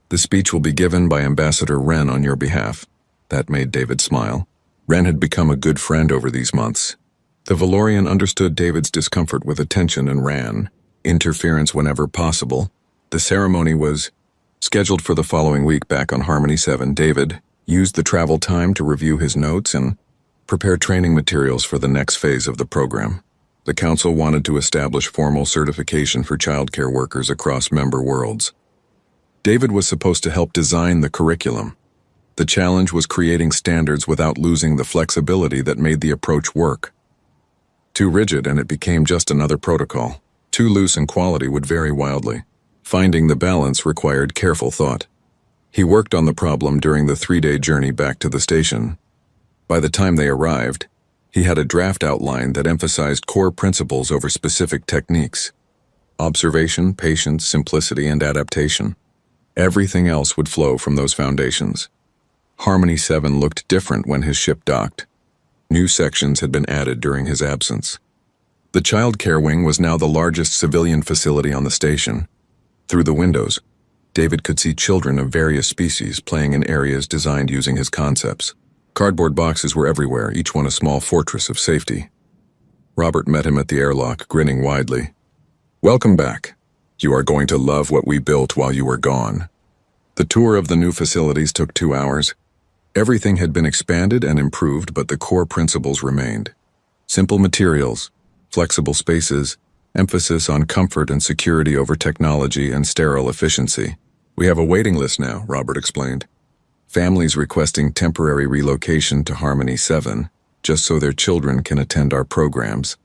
Speaker 1: "The speech will be given by Ambassador Wren on your behalf." That made David smile. Wren had become a good friend over these months. The Valorian understood David's discomfort with attention and ran, interference whenever possible. The ceremony was scheduled for the following week back on Harmony 7. David used the travel time to review his notes and prepare training materials for the next phase of the program. The council wanted to establish formal certification for childcare workers across member worlds. David was supposed to help design the curriculum. The challenge was creating standards without losing the flexibility that made the approach work. Too rigid and it became just another protocol. Too loose and quality would vary wildly. Finding the balance required careful thought. He worked on the problem during the 3-day journey back to the station. By the time they arrived, he had a draft outline that emphasized core principles over specific techniques. Observation, patience, simplicity, and adaptation. Everything else would flow from those foundations. Harmony 7 looked different when his ship docked. New sections had been added during his absence. The child care wing was now the largest civilian facility on the station. Through the windows, David could see children of various species playing in areas designed using his concepts. Cardboard boxes were everywhere, each one a small fortress of safety. Robert met him at the airlock, grinning widely. "Welcome back. You are going to love what we built while you were gone." The tour of the new facilities took 2 hours. Everything had been expanded and improved, but the core principles remained. Simple materials, flexible spaces, emphasis on comfort and security over technology and sterile efficiency. "We have a waiting list now," Robert explained. "Families requesting temporary relocation to Harmony 7, just so their children can attend our programs.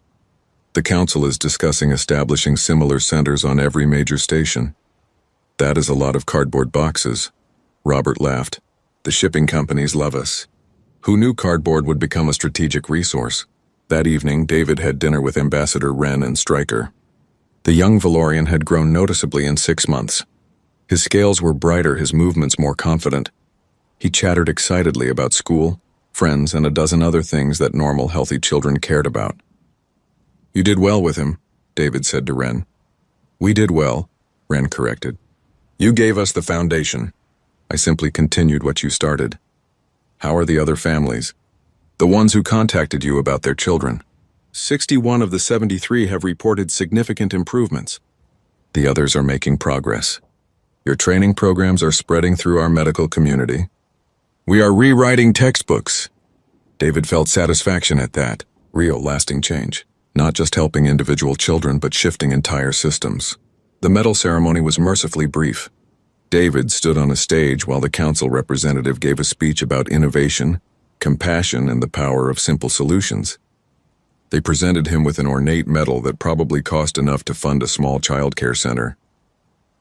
Speaker 1: The council is discussing establishing similar centers on every major station." "That is a lot of cardboard boxes." Robert laughed. "The shipping companies love us." Who knew cardboard would become a strategic resource? That evening, David had dinner with Ambassador Wren and Stryker. The young Valorian had grown noticeably in 6 months. His scales were brighter, his movements more confident. He chattered excitedly about school, friends, and a dozen other things that normal, healthy children cared about. "You did well with him," David said to Wren. "We did well," Wren corrected. "You gave us the foundation. I simply continued what you started." "How are the other families?" "The ones who contacted you about their children. 61 of the 73 have reported significant improvements. The others are making progress. Your training programs are spreading through our medical community. We are rewriting textbooks." David felt satisfaction at that, real, lasting change. Not just helping individual children, but shifting entire systems. The medal ceremony was mercifully brief. David stood on a stage while the council representative gave a speech about innovation, compassion, and the power of simple solutions. They presented him with an ornate medal that probably cost enough to fund a small childcare center.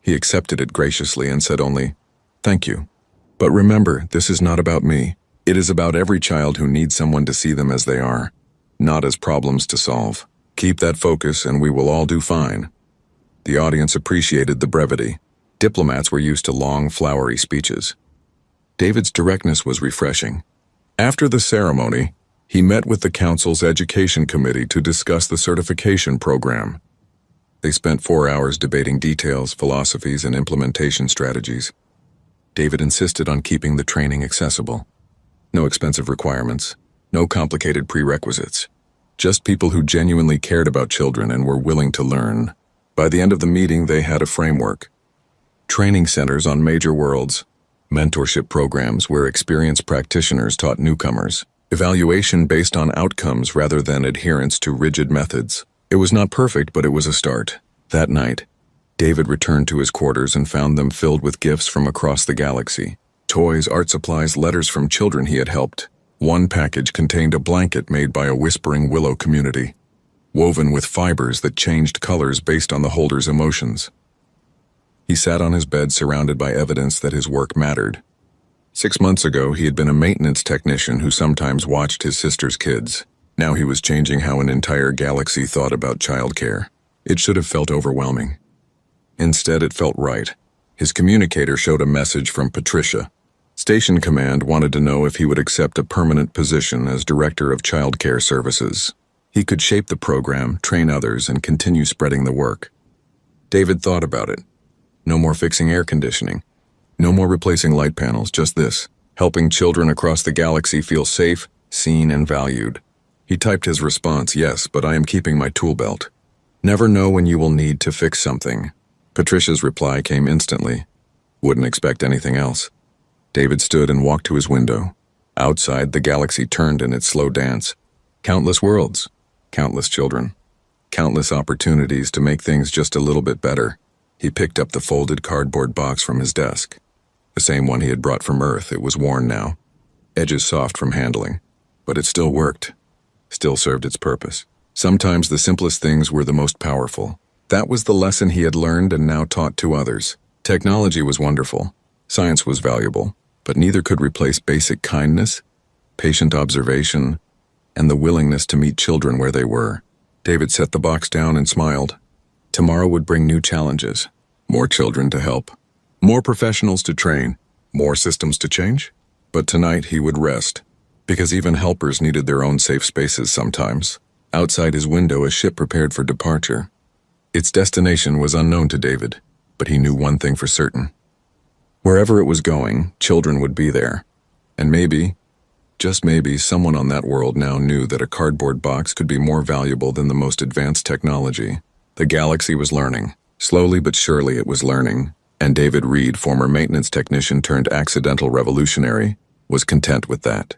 Speaker 1: He accepted it graciously and said only, "Thank you. But remember, this is not about me. It is about every child who needs someone to see them as they are, not as problems to solve. Keep that focus and we will all do fine." The audience appreciated the brevity. Diplomats were used to long, flowery speeches. David's directness was refreshing. After the ceremony, he met with the council's education committee to discuss the certification program. They spent 4 hours debating details, philosophies, and implementation strategies. David insisted on keeping the training accessible. No expensive requirements, no complicated prerequisites. Just people who genuinely cared about children and were willing to learn. By the end of the meeting, they had a framework. Training centers on major worlds, mentorship programs where experienced practitioners taught newcomers, evaluation based on outcomes rather than adherence to rigid methods. It was not perfect, but it was a start. That night, David returned to his quarters and found them filled with gifts from across the galaxy. Toys, art supplies, letters from children he had helped. One package contained a blanket made by a whispering willow community, woven with fibers that changed colors based on the holder's emotions. He sat on his bed surrounded by evidence that his work mattered. 6 months ago, he had been a maintenance technician who sometimes watched his sister's kids. Now he was changing how an entire galaxy thought about childcare. It should have felt overwhelming. Instead, it felt right. His communicator showed a message from Patricia. Station Command wanted to know if he would accept a permanent position as Director of Child Care Services. He could shape the program, train others, and continue spreading the work. David thought about it. No more fixing air conditioning. No more replacing light panels, just this. Helping children across the galaxy feel safe, seen, and valued. He typed his response, "Yes, but I am keeping my tool belt. Never know when you will need to fix something." Patricia's reply came instantly. Wouldn't expect anything else. David stood and walked to his window. Outside, the galaxy turned in its slow dance. Countless worlds, countless children. Countless opportunities to make things just a little bit better. He picked up the folded cardboard box from his desk. The same one he had brought from Earth. It was worn now. Edges soft from handling. But it still worked. Still served its purpose. Sometimes the simplest things were the most powerful. That was the lesson he had learned and now taught to others. Technology was wonderful. Science was valuable. But neither could replace basic kindness, patient observation, and the willingness to meet children where they were. David set the box down and smiled. Tomorrow would bring new challenges. More children to help. More professionals to train. More systems to change. But tonight he would rest. Because even helpers needed their own safe spaces sometimes. Outside his window, a ship prepared for departure. Its destination was unknown to David, but he knew one thing for certain. Wherever it was going, children would be there. And maybe, just maybe, someone on that world now knew that a cardboard box could be more valuable than the most advanced technology. The galaxy was learning. Slowly but surely it was learning. And David Reed, former maintenance technician turned accidental revolutionary, was content with that.